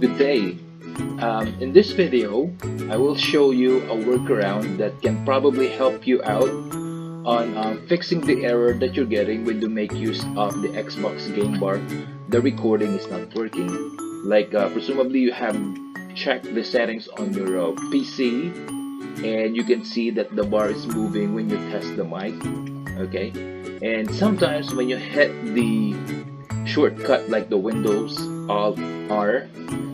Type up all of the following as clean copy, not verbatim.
Good day. In this video, I will show you a workaround that can probably help you out on fixing the error that you're getting when you make use of the Xbox game bar. The recording is not working. Like presumably you have checked the settings on your PC and you can see that the bar is moving when you test the mic. Okay, and sometimes when you hit the shortcut like the Windows Alt R,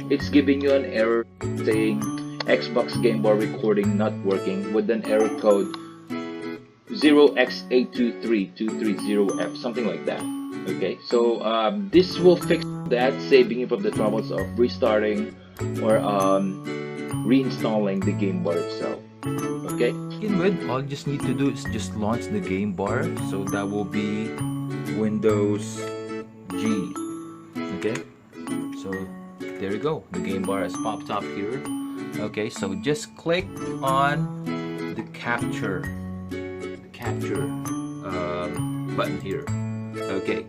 it's giving you an error saying Xbox game bar recording not working with an error code 0x823230F, something like that. Okay, so this will fix that, saving you from the troubles of restarting or reinstalling the game bar itself. Okay, To begin with, all you just need to do is just launch the game bar. So that will be Windows G. Okay, so there you go, the game bar has popped up here. Okay, so just click on the capture button here. Okay,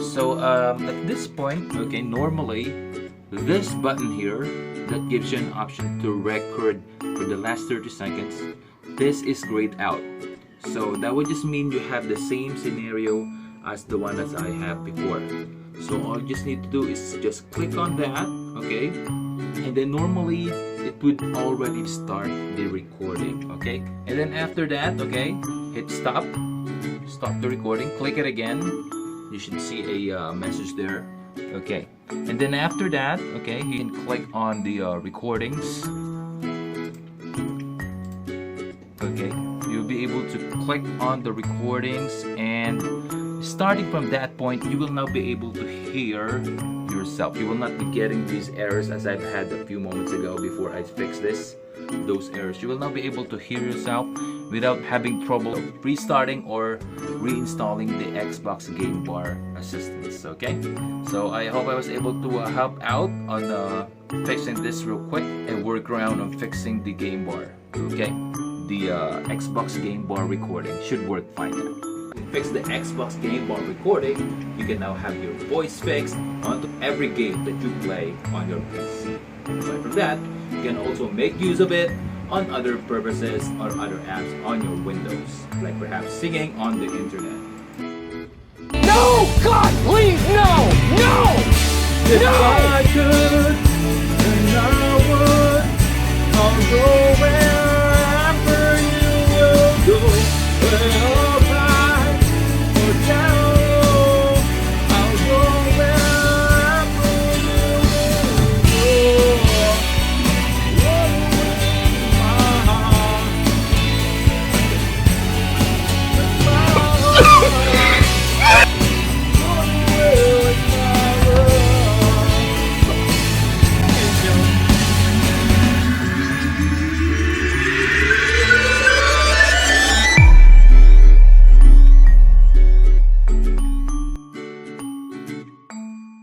so at this point, okay, normally this button here that gives you an option to record for the last 30 seconds, this is grayed out. So that would just mean you have the same scenario as the one that I have before. So all you just need to do is just click on that, okay, and then normally it would already start the recording. Okay, and then after that, okay, hit stop the recording, click it again, you should see a message there. Okay, and then after that, okay, you can click on the recordings. Okay, you'll be able to click on the recordings, and starting from that point, you will now be able to hear yourself. You will not be getting these errors as I've had a few moments ago before I fixed those errors. You will now be able to hear yourself without having trouble restarting or reinstalling the Xbox game bar assistance. Okay, so I hope I was able to help out on fixing this real quick, a workaround on fixing the game bar. Okay, the Xbox game bar recording should work fine now. Fix the Xbox game bar recording, you can now have your voice fixed onto every game that you play on your PC. Aside from that, you can also make use of it on other purposes or other apps on your Windows, like perhaps singing on the internet. No! God, please, no! No! No!